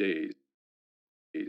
days.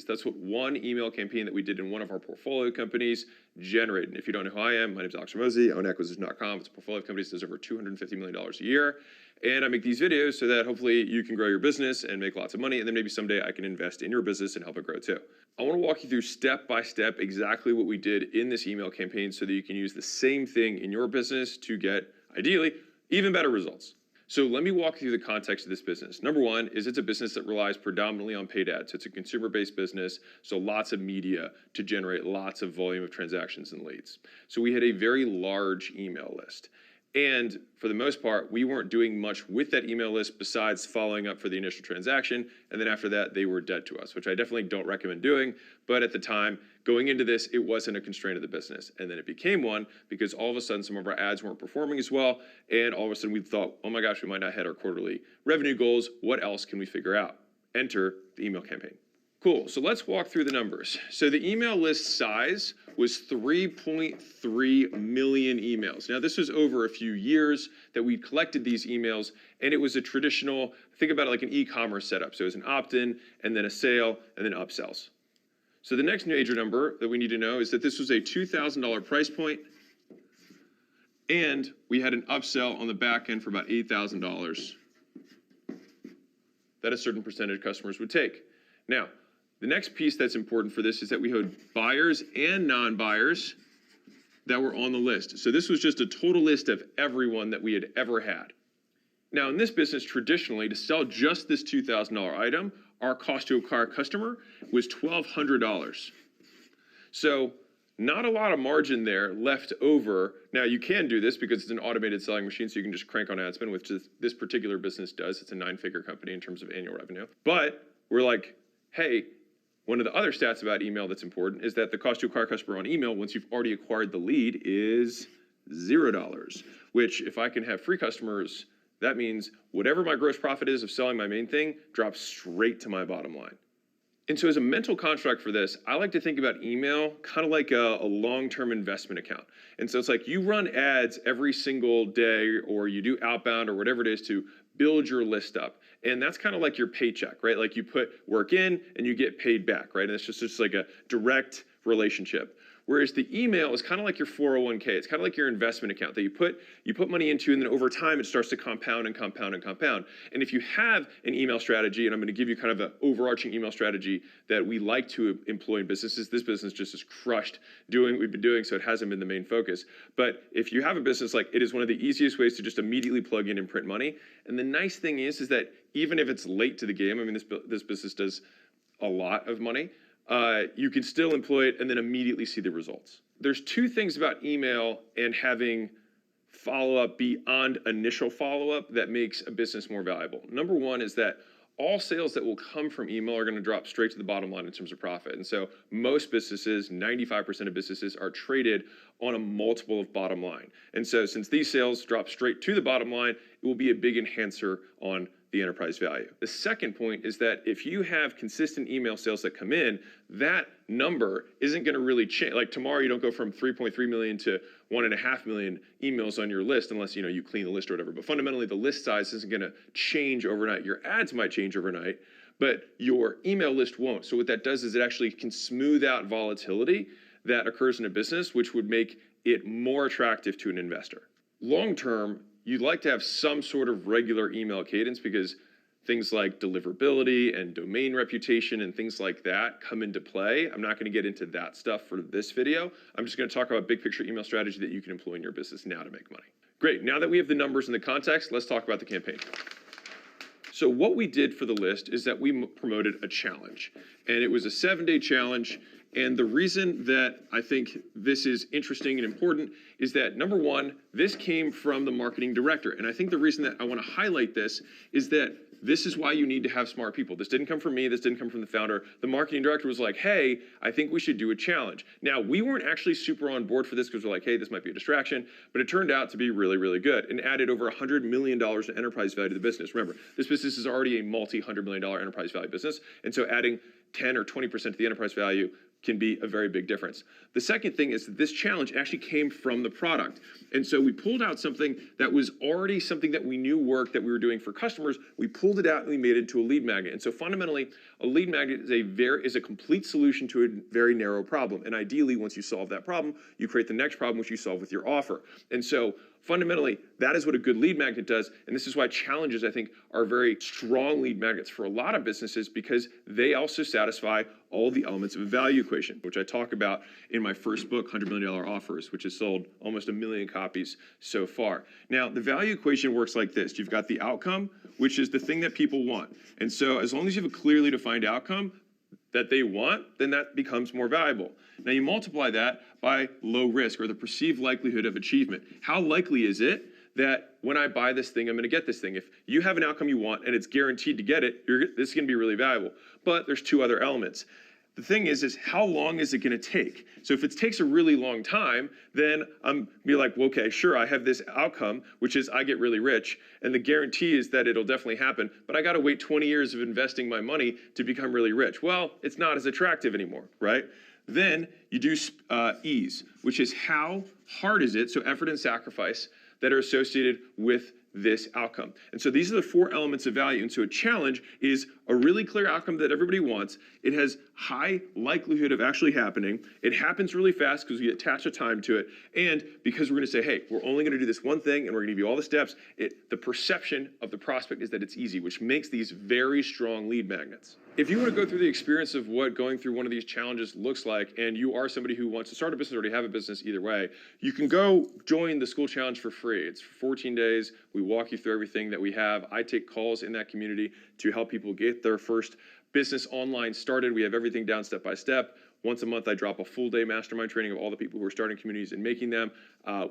That's what one email campaign that we did in one of our portfolio companies generated. And if you don't know who I am, my name is Alex Hormozi. I own acquisition.com. It's a portfolio of companies that does over $250 million a year. And I make these videos so that hopefully you can grow your business and make lots of money. And then maybe someday I can invest in your business and help it grow too. I want to walk you through step by step exactly what we did in this email campaign so that you can use the same thing in your business to get, ideally, even better results. So let me walk through the context of this business. Number one is it's a business that relies predominantly on paid ads. So it's a consumer-based business, so lots of media to generate lots of volume of transactions and leads. So we had a very large email list. And for the most part, we weren't doing much with that email list besides following up for the initial transaction. And then after that, they were dead to us, which I definitely don't recommend doing. But at the time, going into this, it wasn't a constraint of the business. And then it became one because all of a sudden, some of our ads weren't performing as well. And all of a sudden, we thought, oh my gosh, we might not hit our quarterly revenue goals. What else can we figure out? Enter the email campaign. Cool, so let's walk through the numbers. So the email list size was 3.3 million emails. Now this was over a few years that we collected these emails, and it was a traditional, think about it like an e-commerce setup. So it was an opt-in, and then a sale, and then upsells. So the next major number that we need to know is that this was a $2,000 price point, and we had an upsell on the back end for about $8,000 that a certain percentage of customers would take. Now, the next piece that's important for this is that we had buyers and non-buyers that were on the list. So this was just a total list of everyone that we had ever had. Now in this business, traditionally, to sell just this $2,000 item, our cost to acquire customer was $1,200. So not a lot of margin there left over. Now you can do this because it's an automated selling machine, so you can just crank on ad spend, which this particular business does. It's a 9-figure company in terms of annual revenue. But we're like, hey, one of the other stats about email that's important is that the cost to acquire a customer on email, once you've already acquired the lead, is $0, which if I can have free customers, that means whatever my gross profit is of selling my main thing drops straight to my bottom line. And so as a mental construct for this, I like to think about email kind of like a long-term investment account. And so it's like you run ads every single day, or you do outbound or whatever it is to build your list up. And that's kind of like your paycheck, right? Like you put work in and you get paid back, right? And it's just like a direct relationship. Whereas the email is kind of like your 401k. It's kind of like your investment account that you put money into, and then over time it starts to compound and compound and compound. And if you have an email strategy, and I'm going to give you kind of the overarching email strategy that we like to employ in businesses. This business just is crushed doing what we've been doing, so it hasn't been the main focus. But if you have a business, like it is one of the easiest ways to just immediately plug in and print money. And the nice thing is that even if it's late to the game, I mean, this business does a lot of money. You can still employ it and then immediately see the results. There's two things about email and having follow-up beyond initial follow-up that makes a business more valuable. Number one is that all sales that will come from email are going to drop straight to the bottom line in terms of profit. And so most businesses, 95% of businesses, are traded on a multiple of bottom line. And so since these sales drop straight to the bottom line, it will be a big enhancer on the enterprise value. The second point is that if you have consistent email sales that come in, that number isn't going to really change. Like tomorrow, you don't go from 3.3 million to 1.5 million emails on your list unless you clean the list or whatever. But fundamentally, the list size isn't going to change overnight. Your ads might change overnight, but your email list won't. So what that does is it actually can smooth out volatility that occurs in a business, which would make it more attractive to an investor. Long term, you'd like to have some sort of regular email cadence because things like deliverability and domain reputation and things like that come into play. I'm not going to get into that stuff for this video. I'm just going to talk about big picture email strategy that you can employ in your business now to make money. Great, now that we have the numbers and the context, let's talk about the campaign. So what we did for the list is that we promoted a challenge, and it was a 7-day challenge. And the reason that I think this is interesting and important is that, number one, this came from the marketing director. And I think the reason that I want to highlight this is that this is why you need to have smart people. This didn't come from me. This didn't come from the founder. The marketing director was like, hey, I think we should do a challenge. Now, we weren't actually super on board for this because we're like, hey, this might be a distraction. But it turned out to be really, really good and added over $100 million in enterprise value to the business. Remember, this business is already a multi-$100 million enterprise value business. And so adding 10 or 20% to the enterprise value can be a very big difference. The second thing is that this challenge actually came from the product. And so we pulled out something that was already something that we knew worked that we were doing for customers. We pulled it out and we made it into a lead magnet. And so fundamentally, a lead magnet is a complete solution to a very narrow problem. And ideally, once you solve that problem, you create the next problem which you solve with your offer. And so fundamentally, that is what a good lead magnet does. And this is why challenges, I think, are very strong lead magnets for a lot of businesses, because they also satisfy all the elements of a value equation, which I talk about in my first book, $100 Million Offers, which has sold almost 1 million copies so far. Now, the value equation works like this. You've got the outcome, which is the thing that people want. And so as long as you have a clearly defined outcome that they want, then that becomes more valuable. Now you multiply that by low risk, or the perceived likelihood of achievement. How likely is it that when I buy this thing, I'm going to get this thing? If you have an outcome you want and it's guaranteed to get it, this is going to be really valuable. But there's two other elements. The thing is how long is it going to take? So if it takes a really long time, then I'm be like, well, okay, sure, I have this outcome, which is I get really rich, and the guarantee is that it'll definitely happen, but I got to wait 20 years of investing my money to become really rich. Well, it's not as attractive anymore, right? Then you do ease, which is how hard is it, so effort and sacrifice, that are associated with this outcome. And so these are the four elements of value. And so a challenge is a really clear outcome that everybody wants. It has high likelihood of actually happening. It happens really fast because we attach a time to it. And because we're going to say, hey, we're only going to do this one thing and we're going to give you all the steps, the perception of the prospect is that it's easy, which makes these very strong lead magnets. If you want to go through the experience of what going through one of these challenges looks like, and you are somebody who wants to start a business or already have a business, either way, you can go join the school challenge for free. It's for 14 days. We walk you through everything that we have. I take calls in that community to help people get their first business online started. We have everything down step by step. Once a month, I drop a full day mastermind training of all the people who are starting communities and making them.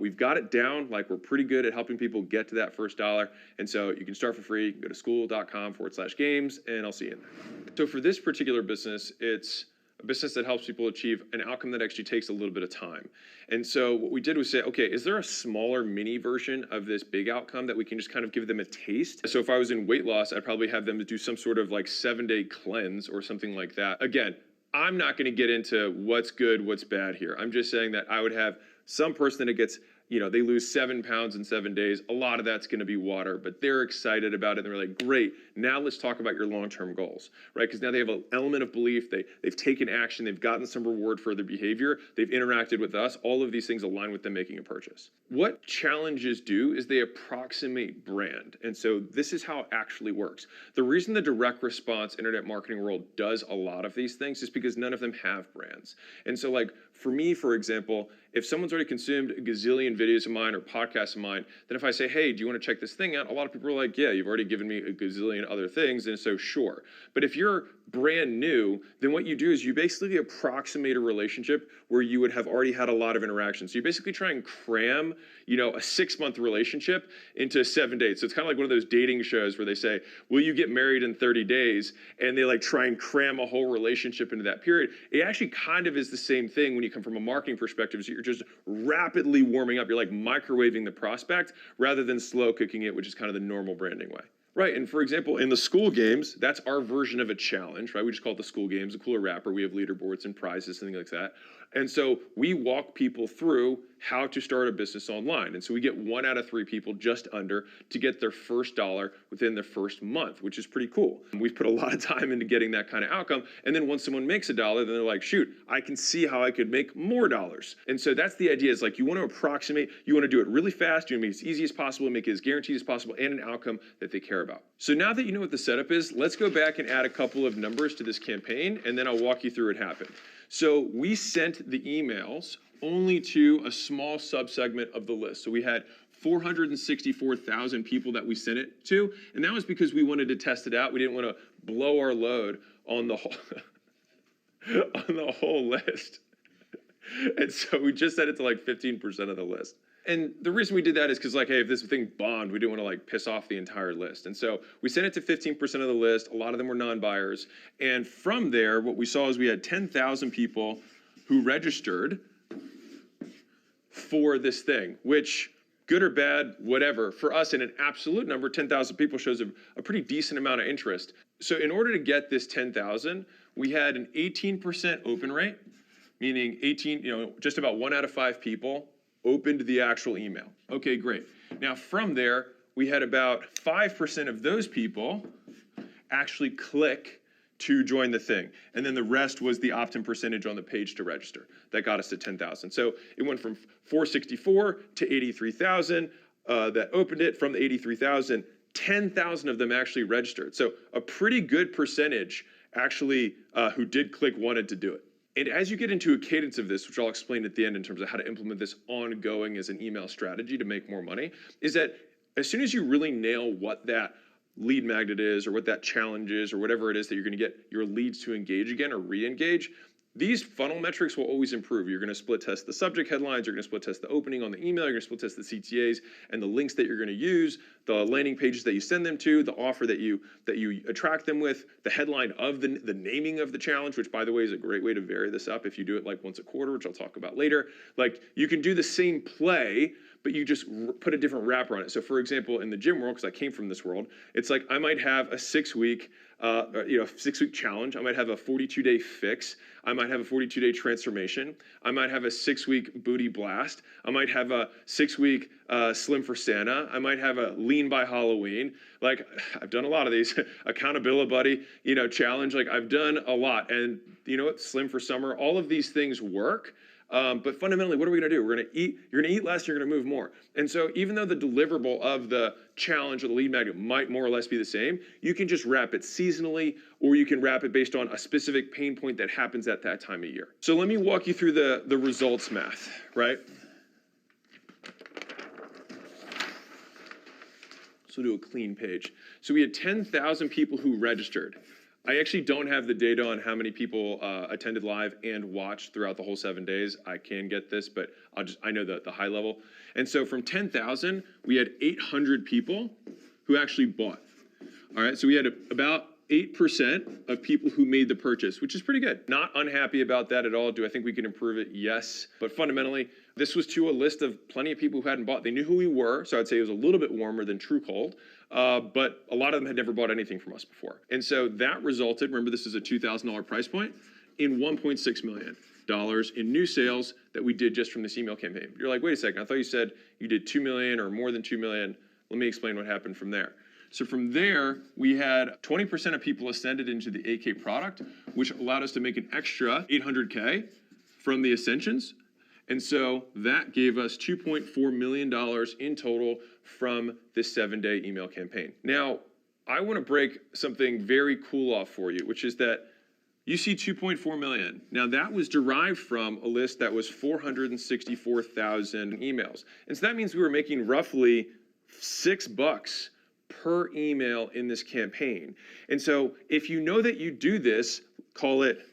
We've got it down, like we're pretty good at helping people get to that first dollar. And so you can start for free. Go to school.com/games, and I'll see you in there. So for this particular business, it's a business that helps people achieve an outcome that actually takes a little bit of time. And so what we did was say, okay, is there a smaller mini version of this big outcome that we can just kind of give them a taste? So if I was in weight loss, I'd probably have them to do some sort of like 7-day cleanse or something like that. Again, I'm not going to get into what's good, what's bad here. I'm just saying that I would have some person that gets, they lose 7 pounds in 7 days. A lot of that's going to be water, but they're excited about it. And they're like, great, now let's talk about your long-term goals, right? Because now they have an element of belief. They've taken action. They've gotten some reward for their behavior. They've interacted with us. All of these things align with them making a purchase. What challenges do is they approximate brand. And so this is how it actually works. The reason the direct response internet marketing world does a lot of these things is because none of them have brands. And so like for me, for example, if someone's already consumed a gazillion videos of mine or podcasts of mine, then if I say, hey, do you want to check this thing out? A lot of people are like, yeah, you've already given me a gazillion other things, and so sure. But if you're brand new, then what you do is you basically approximate a relationship where you would have already had a lot of interactions. So you basically try and cram, a 6-month relationship into 7 days. So it's kind of like one of those dating shows where they say, will you get married in 30 days? And they like try and cram a whole relationship into that period. It actually kind of is the same thing when you come from a marketing perspective. So you're just rapidly warming up. You're like microwaving the prospect rather than slow cooking it, which is kind of the normal branding way. Right, and for example, in the school games, that's our version of a challenge, right? We just call it the school games, a cooler wrapper. We have leaderboards and prizes, things like that. And so we walk people through how to start a business online. And so we get 1 out of 3 people just under to get their first dollar within their first month, which is pretty cool. We've put a lot of time into getting that kind of outcome. And then once someone makes $1, then they're like, shoot, I can see how I could make more dollars. And so that's the idea, is like you want to approximate, you want to do it really fast, you want to make it as easy as possible, make it as guaranteed as possible, and an outcome that they care about. So now that you know what the setup is, let's go back and add a couple of numbers to this campaign, and then I'll walk you through what happened. So we sent the emails only to a small subsegment of the list. So we had 464,000 people that we sent it to, and that was because we wanted to test it out. We didn't want to blow our load on the whole on the whole list. And so we just sent it to like 15% of the list. And the reason we did that is because like, hey, if this thing bombed, we didn't want to like piss off the entire list. And so we sent it to 15% of the list. A lot of them were non-buyers. And from there, what we saw is we had 10,000 people who registered for this thing, which, good or bad, whatever, for us in an absolute number, 10,000 people shows a pretty decent amount of interest. So in order to get this 10,000, we had an 18% open rate, meaning 18, just about 1 out of 5 people opened the actual email. Okay, great. Now from there, we had about 5% of those people actually click to join the thing. And then the rest was the opt-in percentage on the page to register. That got us to 10,000. So it went from 464 to 83,000 that opened it. From the 83,000, 10,000 of them actually registered. So a pretty good percentage actually who did click wanted to do it. And as you get into a cadence of this, which I'll explain at the end in terms of how to implement this ongoing as an email strategy to make more money, is that as soon as you really nail what that lead magnet is or what that challenge is or whatever it is that you're going to get your leads to engage again or re-engage, these funnel metrics will always improve. You're going to split test the subject headlines, you're going to split test the opening on the email, you're going to split test the CTAs and the links that you're going to use, the landing pages that you send them to, the offer that you attract them with, the headline of the naming of the challenge, which by the way is a great way to vary this up if you do it like once a quarter, which I'll talk about later. Like you can do the same play, but you just put a different wrapper on it. So for example, in the gym world, because I came from this world, it's like I might have a 6-week, 6-week challenge. I might have a 42-day fix. I might have a 42-day transformation. I might have a 6-week booty blast. I might have a 6-week slim for Santa. I might have a lean by Halloween. Like I've done a lot of these. Accountability buddy, challenge. Like I've done a lot. And you know what? Slim for summer. All of these things work. But fundamentally, what are we going to do? We're going to eat. You're going to eat less. You're going to move more. And so even though the deliverable of the challenge or the lead magnet might more or less be the same, you can just wrap it seasonally, or you can wrap it based on a specific pain point that happens at that time of year. So let me walk you through the results math, right? So we'll do a clean page. So we had 10,000 people who registered. I actually don't have the data on how many people attended live and watched throughout the whole 7 days. I can get this, but I know the high level. And so from 10,000, we had 800 people who actually bought. All right, so we had about 8% of people who made the purchase, which is pretty good. Not unhappy about that at all. Do I think we can improve it? Yes. But fundamentally, this was to a list of plenty of people who hadn't bought. They knew who we were, so I'd say it was a little bit warmer than true cold. But a lot of them had never bought anything from us before. And so that resulted, remember this is a $2,000 price point, in $1.6 million in new sales that we did just from this email campaign. You're like, wait a second, I thought you said you did 2 million or more than 2 million. Let me explain what happened from there. So from there, we had 20% of people ascended into the AK product, which allowed us to make an extra 800K from the ascensions. And so that gave us $2.4 million in total from this 7-day email campaign. Now, I want to break something very cool off for you, which is that you see 2.4 million. Now that was derived from a list that was 464,000 emails. And so that means we were making roughly $6 per email in this campaign. And so if you know that you do this, call it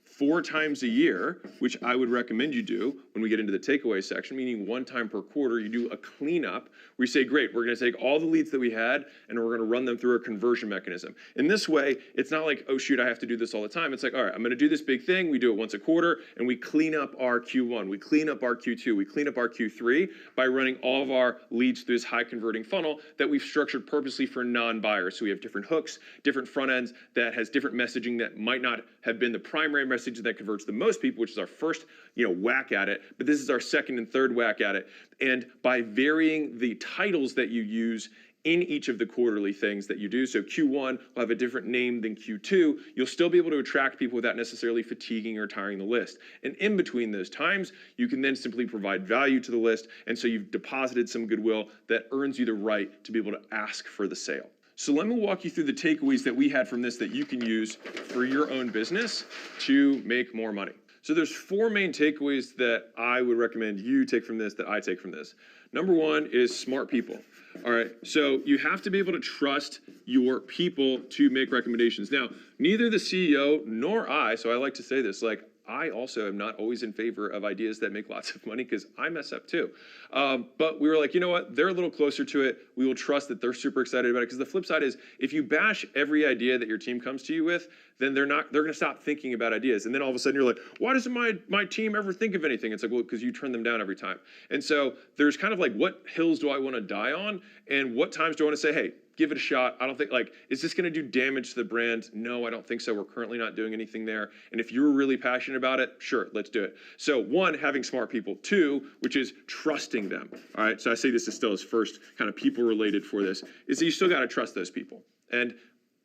4 times a year, which I would recommend you do when we get into the takeaway section, meaning 1 time per quarter, you do a cleanup where you say, great, we're going to take all the leads that we had and we're going to run them through a conversion mechanism. In this way, it's not like, oh shoot, I have to do this all the time. It's like, all right, I'm going to do this big thing. We do it once a quarter and we clean up our Q1, we clean up our Q2, we clean up our Q3 by running all of our leads through this high converting funnel that we've structured purposely for non-buyers. So we have different hooks, different front ends that has different messaging that might not have been the primary message that converts the most people, which is our first, whack at it, but this is our second and third whack at it. And by varying the titles that you use in each of the quarterly things that you do, so Q1 will have a different name than Q2, you'll still be able to attract people without necessarily fatiguing or tiring the list. And in between those times, you can then simply provide value to the list, and so you've deposited some goodwill that earns you the right to be able to ask for the sale. So let me walk you through the takeaways that we had from this that you can use for your own business to make more money. So there's 4 main takeaways that I would recommend you take from this, that I take from this. Number 1 is smart people. All right, so you have to be able to trust your people to make recommendations. Now, neither the CEO nor I, so I like to say this, I also am not always in favor of ideas that make lots of money because I mess up too. But we were like, you know what? They're a little closer to it. We will trust that they're super excited about it, because the flip side is if you bash every idea that your team comes to you with, then they're going to stop thinking about ideas. And then all of a sudden you're like, why doesn't my team ever think of anything? It's like, well, because you turn them down every time. And so there's kind of like, what hills do I want to die on? And what times do I want to say, hey, give it a shot. I don't think, like, is this going to do damage to the brand? No, I don't think so. We're currently not doing anything there. And if you're really passionate about it, sure, let's do it. So one, having smart people. Two, which is trusting them. All right, so I say this is still as first kind of people related for this, is that you still got to trust those people and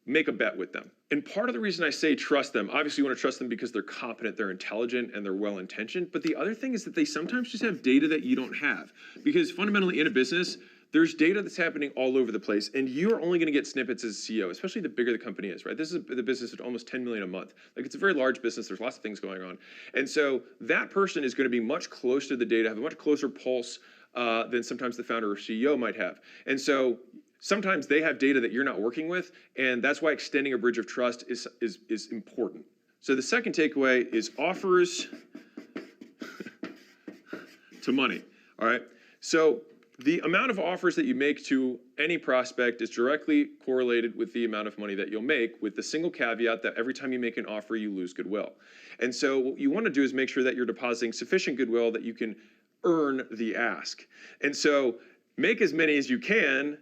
make a bet with them. And part of the reason I say trust them, obviously you want to trust them because they're competent, they're intelligent, and they're well-intentioned. But the other thing is that they sometimes just have data that you don't have. Because fundamentally in a business, there's data that's happening all over the place, and you're only going to get snippets as a CEO, especially the bigger the company is, right? This is the business at almost 10 million a month. Like, it's a very large business. There's lots of things going on. And so that person is going to be much closer to the data, have a much closer pulse than sometimes the founder or CEO might have. And so sometimes they have data that you're not working with, and that's why extending a bridge of trust is important. So the second takeaway is offers to money, all right? So the amount of offers that you make to any prospect is directly correlated with the amount of money that you'll make, with the single caveat that every time you make an offer, you lose goodwill. And so what you want to do is make sure that you're depositing sufficient goodwill that you can earn the ask. And so make as many as you can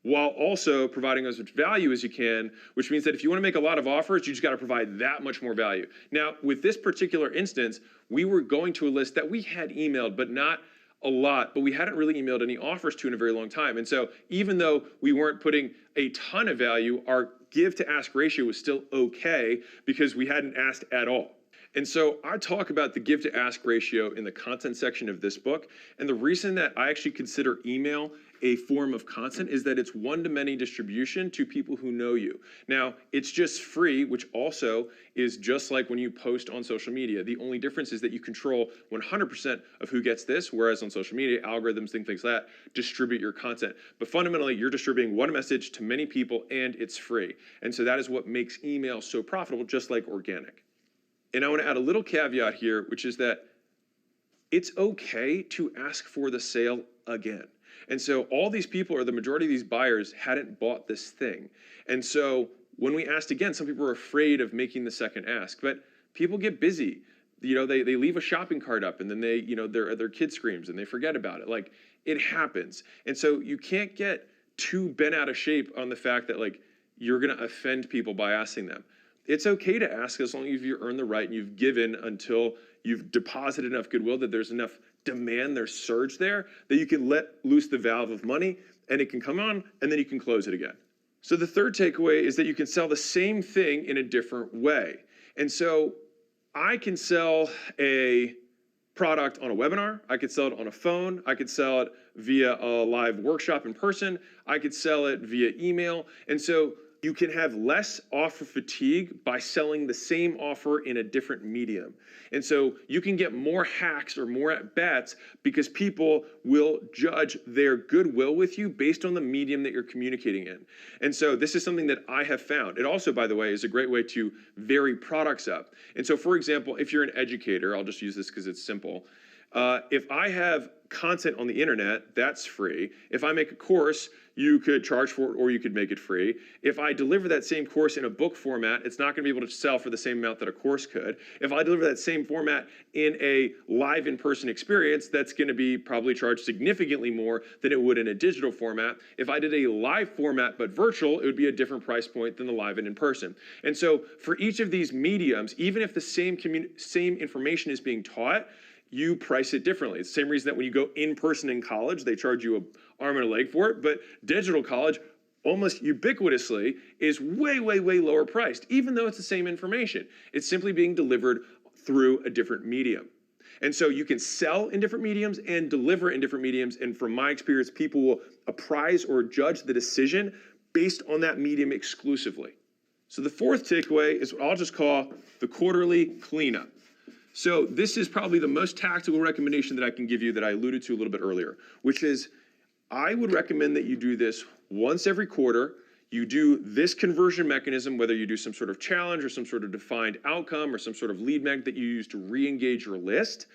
while also providing as much value as you can, which means that if you want to make a lot of offers, you just got to provide that much more value. Now, with this particular instance, we were going to a list that we had emailed, but not a lot, but we hadn't really emailed any offers to in a very long time. And so even though we weren't putting a ton of value, our give to ask ratio was still okay because we hadn't asked at all. And so I talk about the give to ask ratio in the content section of this book. And the reason that I actually consider email a form of content is that it's one-to-many distribution to people who know you. Now, it's just free, which also is just like when you post on social media. The only difference is that you control 100% of who gets this, whereas on social media, algorithms, things like that, distribute your content. But fundamentally, you're distributing one message to many people, and it's free. And so that is what makes email so profitable, just like organic. And I want to add a little caveat here, which is that it's okay to ask for the sale again. And so all these people, or the majority of these buyers, hadn't bought this thing. And so when we asked again, some people were afraid of making the second ask, but people get busy. You know, they leave a shopping cart up and then they, you know, their kid screams and they forget about it. Like, it happens. And so you can't get too bent out of shape on the fact that, like, you're going to offend people by asking them. It's okay to ask as long as you earn the right and you've given until you've deposited enough goodwill that there's enough demand, there's surge there, that you can let loose the valve of money and it can come on and then you can close it again. So the third takeaway is that you can sell the same thing in a different way. And so I can sell a product on a webinar, I could sell it on a phone, I could sell it via a live workshop in person, I could sell it via email. And so you can have less offer fatigue by selling the same offer in a different medium. And so you can get more hacks or more at-bats because people will judge their goodwill with you based on the medium that you're communicating in. And so this is something that I have found. It also, by the way, is a great way to vary products up. And so, for example, if you're an educator, I'll just use this because it's simple. If I have content on the internet, that's free. If I make a course, you could charge for it or you could make it free. If I deliver that same course in a book format, it's not going to be able to sell for the same amount that a course could. If I deliver that same format in a live in-person experience, that's going to be probably charged significantly more than it would in a digital format. If I did a live format but virtual, it would be a different price point than the live and in-person. And so for each of these mediums, even if the same information is being taught, you price it differently. It's the same reason that when you go in person in college, they charge you an arm and a leg for it, but digital college almost ubiquitously is way, way, way lower priced, even though it's the same information. It's simply being delivered through a different medium. And so you can sell in different mediums and deliver in different mediums, and from my experience, people will appraise or judge the decision based on that medium exclusively. So the fourth takeaway is what I'll just call the quarterly cleanup. So this is probably the most tactical recommendation that I can give you that I alluded to a little bit earlier, which is I would recommend that you do this once every quarter. You do this conversion mechanism, whether you do some sort of challenge or some sort of defined outcome or some sort of lead magnet that you use to re-engage your list,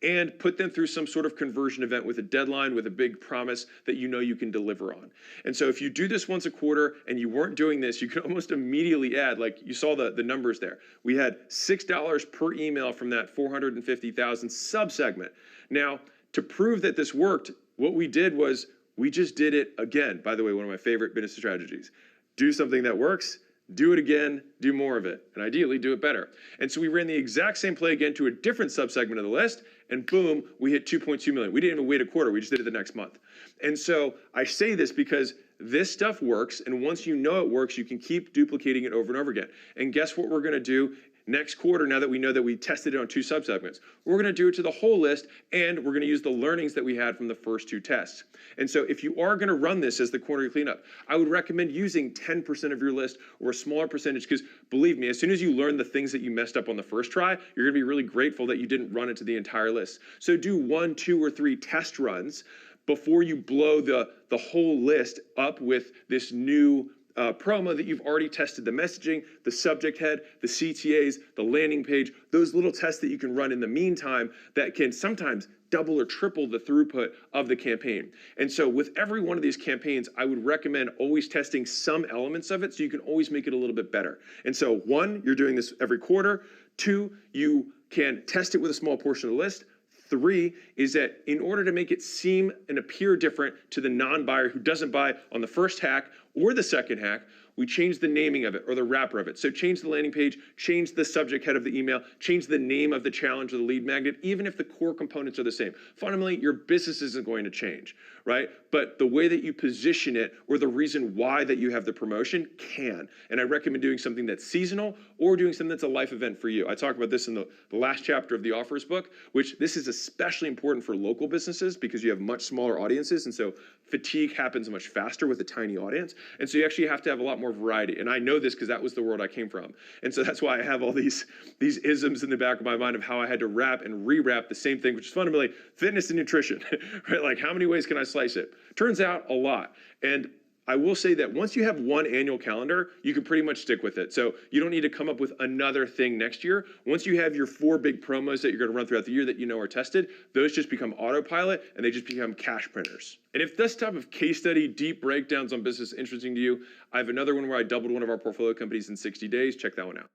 and put them through some sort of conversion event with a deadline, with a big promise that you know you can deliver on. And so if you do this once a quarter and you weren't doing this, you can almost immediately add, like you saw the numbers there. We had $6 per email from that 450,000 subsegment. Now, to prove that this worked, what we did was We just did it again. By the way, one of my favorite business strategies. Do something that works, do it again, do more of it, and ideally do it better. And so we ran the exact same play again to a different subsegment of the list, and boom, we hit 2.2 million. We didn't even wait a quarter, we just did it the next month. And so I say this because this stuff works, and once you know it works, you can keep duplicating it over and over again. And guess what we're gonna do next quarter, now that we know that we tested it on 2 subsegments? We're gonna do it to the whole list, and we're gonna use the learnings that we had from the first 2 tests. And so if you are gonna run this as the quarterly cleanup, I would recommend using 10% of your list or a smaller percentage, because believe me, as soon as you learn the things that you messed up on the first try, you're gonna be really grateful that you didn't run it to the entire list. So do 1, 2, or 3 test runs before you blow the whole list up with this new promo that you've already tested the messaging, the subject head, the CTAs, the landing page, those little tests that you can run in the meantime that can sometimes double or triple the throughput of the campaign. And so with every one of these campaigns, I would recommend always testing some elements of it so you can always make it a little bit better. And so 1, you're doing this every quarter. 2, you can test it with a small portion of the list. 3 is that in order to make it seem and appear different to the non-buyer who doesn't buy on the first hack or the second hack, we change the naming of it or the wrapper of it. So change the landing page, change the subject head of the email, change the name of the challenge or the lead magnet, even if the core components are the same. Fundamentally, your business isn't going to change, right? But the way that you position it or the reason why that you have the promotion can. And I recommend doing something that's seasonal or doing something that's a life event for you. I talk about this in the last chapter of the offers book, which this is especially important for local businesses because you have much smaller audiences. And so fatigue happens much faster with a tiny audience. And so you actually have to have a lot more variety. And I know this because that was the world I came from. And so that's why I have all these isms in the back of my mind of how I had to wrap and rewrap the same thing, which is fundamentally fitness and nutrition, right? Like how many ways can I slice it? Turns out a lot. And I will say that once you have one annual calendar, you can pretty much stick with it. So you don't need to come up with another thing next year. Once you have your 4 big promos that you're gonna run throughout the year that you know are tested, those just become autopilot and they just become cash printers. And if this type of case study, deep breakdowns on business is interesting to you, I have another one where I doubled one of our portfolio companies in 60 days. Check that one out.